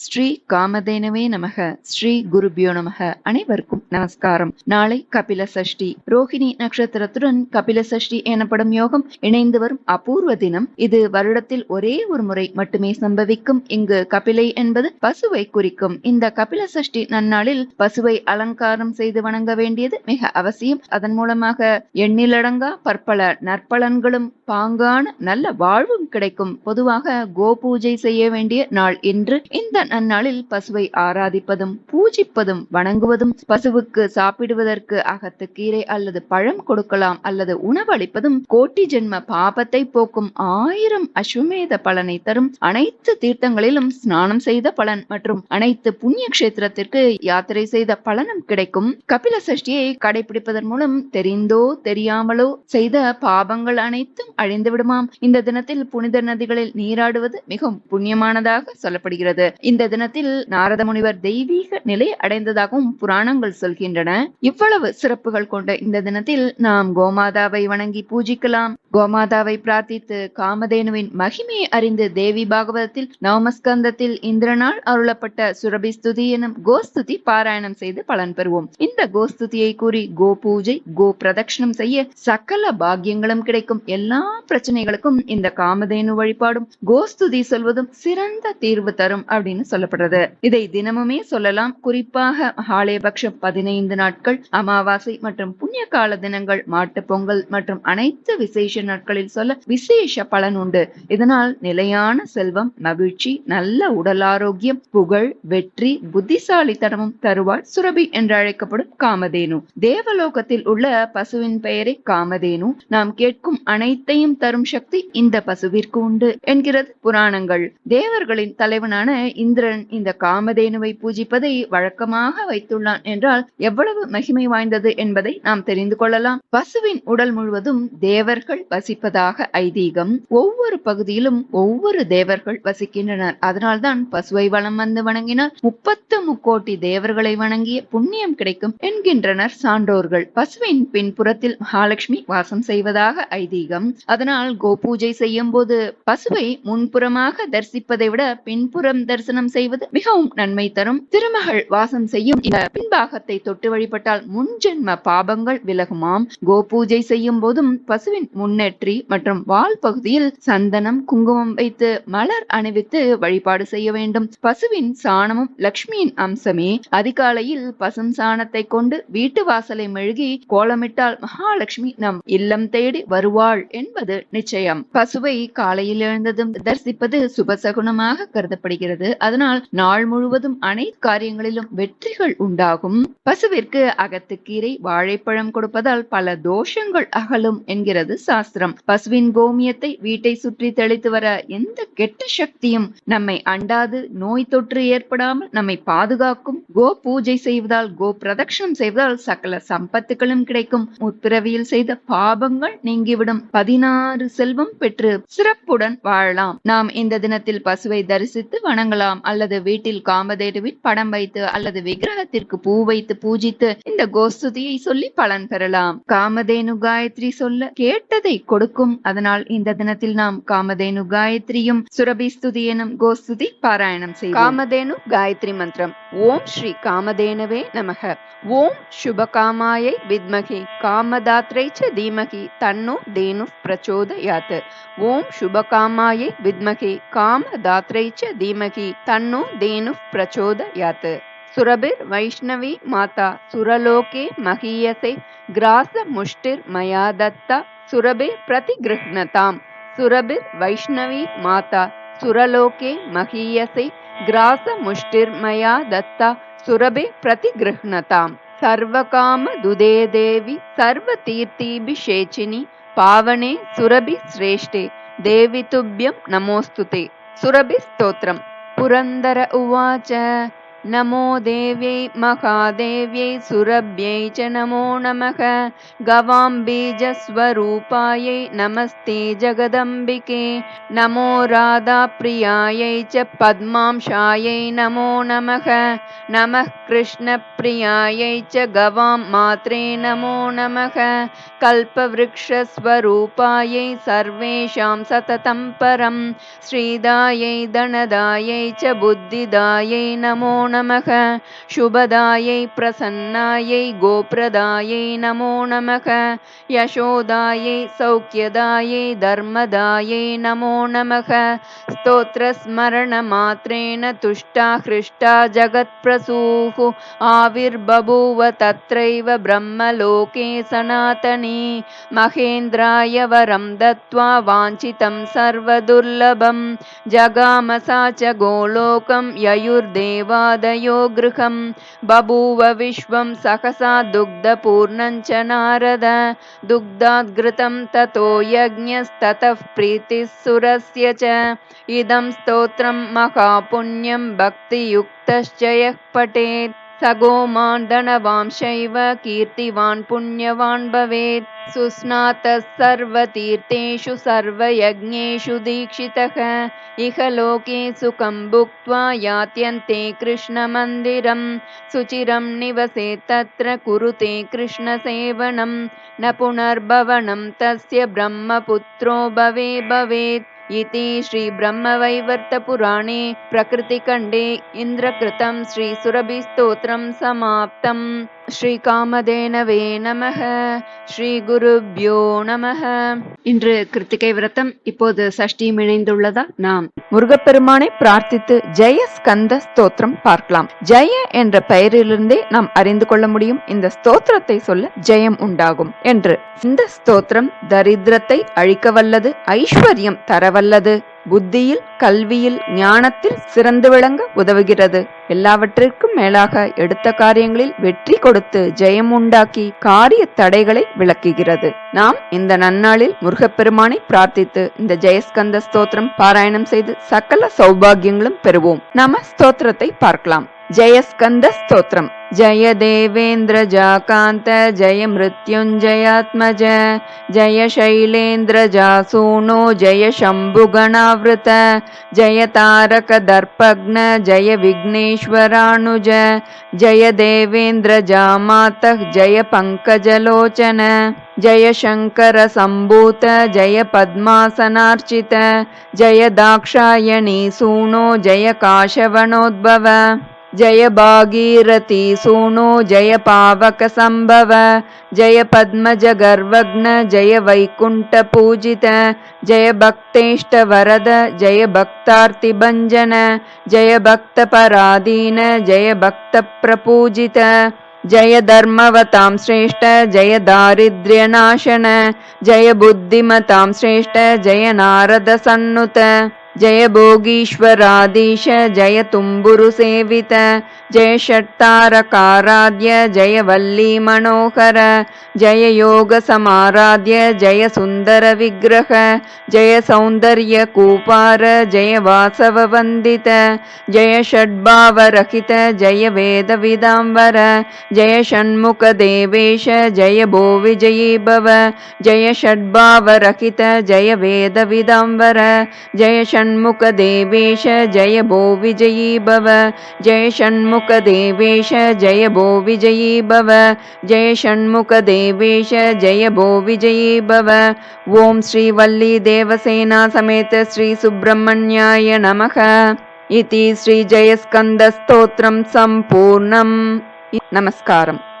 ஸ்ரீ காமதேனவே நமக. ஸ்ரீ குருபியோ நமக. அனைவருக்கும் நமஸ்காரம். நாளை கபில சஷ்டி. ரோஹிணி நட்சத்திரத்துடன் கபில சஷ்டி எனப்படும் யோகம் இணைந்து வரும் அபூர்வ தினம் இது. வருடத்தில் ஒரே ஒரு முறை மட்டுமே சம்பவிக்கும். இங்கு கபிலை என்பது பசுவை குறிக்கும். இந்த கபில சஷ்டி நன்னாளில் பசுவை அலங்காரம் செய்து வணங்க வேண்டியது மிக அவசியம். அதன் மூலமாக எண்ணிலடங்கா பற்பல நற்பலன்களும் பாங்கான நல்ல வாழ்வும் கிடைக்கும். பொதுவாக கோ பூஜை செய்ய வேண்டிய நாள் இன்று. இந்த நன்னாளில் பசுவை ஆராதிப்பதும் பூஜிப்பதும் வணங்குவதும், பசுவுக்கு சாப்பிடுவதற்கு அகத்து கீரை அல்லது பழம் கொடுக்கலாம் அல்லது உணவளிப்பதும் கோட்டி ஜென்ம பாபத்தை போக்கும் 1000 அஸ்வமேத பலனை தரும். அனைத்து தீர்த்தங்களிலும் ஸ்நானம் செய்த பலன் மற்றும் அனைத்து புண்ணிய கஷேத்திரத்திற்கு யாத்திரை செய்த பலனும் கிடைக்கும். கபில சஷ்டியை கடைபிடிப்பதன் மூலம் தெரிந்தோ தெரியாமலோ செய்த பாபங்கள் அனைத்தும் அழிந்து விடுமாம். இந்த தினத்தில் புனித நதிகளில் நீராடுவது மிகவும் புண்ணியமானதாக சொல்லப்படுகிறது. இந்த தினத்தில் நாரத முனிவர் தெய்வீக நிலை அடைந்ததாகவும் புராணங்கள் சொல்கின்றன. இவ்வளவு சிறப்புகள் கொண்ட இந்த தினத்தில் நாம் கோமாதாவை வணங்கி பூஜிக்கலாம். கோமாதாவை பிரார்த்தித்து காமதேனுவின் மகிமையை அறிந்து தேவி பாகவதத்தில் நவமஸ்கந்தத்தில் இந்திரனால் அருளப்பட்ட சுரபி ஸ்துதி எனும் கோஸ்துதி பாராயணம் செய்து பலன் பெறுவோம். இந்த கோஸ்துதியை கூறி கோ பூஜை கோ பிரதட்சணம் செய்ய சகல பாக்கியங்களும் கிடைக்கும். எல்லா பிரச்சனைகளுக்கும் இந்த காமதேனு வழிபாடும் கோஸ்துதி சொல்வதும் சிறந்த தீர்வு தரும் அப்படின்னு சொல்லப்படுறது. இதை தினமுமே சொல்லலாம். குறிப்பாக மகாலயபக்ஷம் 15 நாட்கள், அமாவாசை மற்றும் புண்ணிய கால தினங்கள், மாட்டு பொங்கல் மற்றும் அனைத்து விசேஷ நாட்களில் சொல்ல விசேஷ பலன் உண்டு. இதனால் நிலையான செல்வம், மகிழ்ச்சி, நல்ல உடல் ஆரோக்கியம், புகழ், வெற்றி, புத்திசாலித்தனமும் தருவாள் சுரபி என்று அழைக்கப்படும் காமதேனு. தேவலோகத்தில் உள்ள பசுவின் பெயரை காமதேனு. நாம் கேட்கும் அனைத்தையும் தரும் சக்தி இந்த பசுவிற்கு உண்டு என்கிறது புராணங்கள். தேவர்களின் தலைவனான இந்திரன் இந்த காமதேனுவை பூஜிப்பதை வழக்கமாக வைத்துள்ளான் என்றால் எவ்வளவு மகிமை வாய்ந்தது என்பதை நாம் தெரிந்து கொள்ளலாம். பசுவின் உடல் முழுவதும் தேவர்கள் வசிப்பதாக ஐதீகம். ஒவ்வொரு பகுதியிலும் ஒவ்வொரு தேவர்கள் வசிக்கின்றனர். அதனால்தான் பசுவை வலம் வந்து வணங்கினால் 30 முக்கோடி தேவர்களை வணங்கிய புண்ணியம் கிடைக்கும் என்கின்றனர் சான்றோர்கள். பசுவின் பின்புறத்தில் மகாலட்சுமி வாசம் செய்வதாக ஐதீகம். அதனால் கோபூஜை செய்யும் போது பசுவை முன்புறமாக தரிசிப்பதை விட பின்புறம் தரிசனம் செய்வது மிகவும் நன்மை தரும். திருமகள் வாசம் செய்யும் இந்த பின்பாகத்தை தொட்டு வழிபட்டால் முன்ஜென்ம பாபங்கள் விலகுமாம். கோபூஜை செய்யும் போதும் பசுவின் முன்னேற்றி மற்றும் வால் பகுதியில் சந்தனம் குங்குமம் வைத்து மலர் அணிவித்து வழிபாடு செய்ய வேண்டும். பசுவின் சாணமும் லட்சுமியின் அம்சமே. அதிகாலையில் பசும் சாணத்தை கொண்டு வீட்டு வாசலை மெழுகி கோலமிட்டால் மகாலட்சுமி நம் இல்லம் தேடி வருவாள் என்பது நிச்சயம். பசுவை காலையில் எழுந்ததும் தரிசிப்பது சுபசகுனமாக கருதப்படுகிறது. அதனால் நாள் முழுவதும் அனைத்து காரியங்களிலும் வெற்றிகள் உண்டாகும். பசுவிற்கு அகத்துக்கீரை வாழைப்பழம் கொடுப்பதால் பல தோஷங்கள் அகலும் என்கிறது சாஸ்திரம். பசுவின் கோமியத்தை வீட்டை சுற்றி தெளித்து வர எந்த கெட்ட சக்தியும் நம்மை அண்டாது, நோய் தொற்று ஏற்படாமல் நம்மை பாதுகாக்கும். கோ பூஜை செய்வதால், கோ பிரதட்சணம் செய்வதால் சகல சம்பத்துகளும் கிடைக்கும். முற்பிறவியில் செய்த பாபங்கள் நீங்கிவிடும். 16 செல்வம் பெற்று சிறப்புடன் வாழலாம். நாம் இந்த தினத்தில் பசுவை தரிசித்து வணங்கலாம் அல்லது வீட்டில் காமதேனுவின் படம் வைத்து அல்லது விக்கிரகத்திற்கு பூ வைத்து பூஜித்து இந்த கோஸ்துதியை சொல்லி பலன் பெறலாம். காமதேனு காயத்ரி சொல்ல கேட்டதை கொடுக்கும். அதனால் இந்த தினத்தில் நாம் காமதேனு காயத்ரியும் சுரபி ஸ்துதி எனும் கோஸ்துதி பாராயணம் செய்வோம். காமதேனு காயத்ரி மந்திரம். ஓம் ஸ்ரீ காமதேனவே நமக. ஓம் சுபகாமாயை வித்மகி காமதாத்ரை ச தீமகி தன்னோ தேனு பிரச்சோதயாத். ஓம் சுபகாமாயை வித்மகி காமதாத்ரை ச தீமகி தன்னோ தேனு பிரச்சோதயாத். சுரபிர் வைஷ்ணவி மாதா சுரலோகே மகீயசே கிராச முஷ்டிர் மயா தத்தா சுரபே பிரதிகிருஹ்ணதாம். சுரபிர் வைஷ்ணவி மாதா சுரலோகே மகீயசே கிராச முஷ்டிர் மயா தத்தா சுரபே பிரதிகிருஹ்ணதாம். சர்வகாம துதே தேவி சர்வ தீர்த்திபிஷேச்சினி பாவனே சுரபி சிரேஷ்டே தேவி துப்யம் நமோஸ்துதே. சுரபி ஸ்தோத்திரம். புரந்தர உவாச்ச नमो देव्यै महादेव्यै सुरभ्यै च नमो नमः। गवाम्बीजस्वरूपायै नमस्ते जगदम्बिके। नमो राधाप्रियायै च पद्मांशायै नमो नमः। नमः कृष्णप्रियायै च गवां मात्रे नमो नमः। कल्पवृक्षस्वरूपायै सर्वेषां सततं परं श्रीदायै धनदायै च बुद्धिदायै नमो नमः। शुभदायै प्रसन्नायै गोप्रदायै नमो नमः। यशोदायै सौख्यदायै धर्मदायै नमो नमः। स्तोत्रस्मरणमात्रेण तुष्टा हृष्टा जगत्प्रसूः आविर्बभूव तत्रैव ब्रह्मलोके सनातनी। महेन्द्राय वरं दत्त्वा वाञ्छितं सर्वदुर्लभं जगाम सा च गोलोकं ययुर्देवादयो गृहं। बभूव विश्वं सहसा दुग्धपूर्णं च नारद। दुग्धाद्घृतं ततो यज्ञस्ततः प्रीतिः सुरस्य च। इदं स्तोत्रं महापुण्यं भक्तियुक्तश्च यः पठेत् सगोमान् धनवांशैव कीर्तिवान् पुण्यवान् भवेत्। सुस्नातः सर्वतीर्थेषु सर्वयज्ञेषु दीक्षितः इह लोके सुखं भुक्त्वा यात्यन्ते कृष्णमन्दिरं। सुचिरं निवसेत् तत्र कुरुते कृष्णसेवनं न पुनर्भवनं तस्य ब्रह्मपुत्रो भवेत्। इति श्रीब्रह्मवैवर्तपुराणे प्रकृतिखण्डे इन्द्रकृतं श्रीसुरभिस्तोत्रं समाप्तम्। ஸ்ரீகாமதேனவே நமः. ஸ்ரீ குருப்யோ நமः. இன்று கிருத்திகை விரதம், இப்போது சஷ்டியும் இணைந்துள்ளதா? நாம் முருகப்பெருமானை பிரார்த்தித்து ஜெய ஸ்கந்த ஸ்தோத்திரம் பார்க்கலாம். ஜெய என்ற பெயரிலிருந்தே நாம் அறிந்து கொள்ள முடியும் இந்த ஸ்தோத்திரத்தை சொல்ல ஜெயம் உண்டாகும் என்று. இந்த ஸ்தோத்திரம் தரித்திரத்தை அழிக்க வல்லது, ஐஸ்வர்யம் தரவல்லது, புத்தியில் கல்வியில் ஞானத்தில் சிறந்து விளங்க உதவுகிறது. எல்லாவற்றிற்கும் மேலாக எடுத்த காரியங்களில் வெற்றி கொடுத்து ஜெயம் உண்டாக்கி காரிய தடைகளை விளக்குகிறது. நாம் இந்த நன்னாளில் முருகப்பெருமானை பிரார்த்தித்து இந்த ஜெயஸ்கந்த ஸ்தோத்திரம் பாராயணம் செய்து சகல சௌபாகியங்களும் பெறுவோம். நாம ஸ்தோத்திரத்தை பார்க்கலாம். ஜெயஸ்கந்த ஸ்தோத்திரம். जय देवेन्द्र जाकान्त जय मृत्युञ्जयात्मज जय शैलेन्द्र जासूनो जय शम्भुगणावृत जय तारक दर्पघ्न जय विघ्नेश्वरानुज जय देवेन्द्र जामातः जय पंकजलोचन जय शंकर संभूत जय पद्मासनार्चित जय दाक्षायणी सूनो जय काशवनोद्भव जय भागीरथी सूनो जय पावक संभव जय पद्मज गर्वग्न जय वैकुंठ पूजित जय भक्तेष्ट वरद जय भक्तार्ति भंजन जय भक्त पराधीन जय भक्त प्रपूजित जय धर्मवतां श्रेष्ठ जय दारिद्र्यनाशन जय बुद्धिमतां श्रेष्ठ जय नारद सन्नुत जय भोगीश्वराधीश जय तुम्बुरु सेवित जय षट्तारकाराध्य जय वल्ली मनोहर जय योग समाराध्य जय सुंदर विग्रह जय सौंदर्य कूपार जय वासव वंदित जय षड्भाव रहित जय वेद विदांबर जय षण्मुख देवेश जय भो विजयी भव जय षड्भाव रहित जय वेद विदांबर जय षण्मुख देवेश जय भो विजयी भव जय षण्मुख देवेश जय भो विजयी भव जय षण्मुख देवेश जय भो विजयी भव। ओम श्री वल्ली देवसेना समेत श्री सुब्रह्मण्याय नमः। इति श्री जयस्कंद स्तोत्रम संपूर्णम्. नमस्कारम्.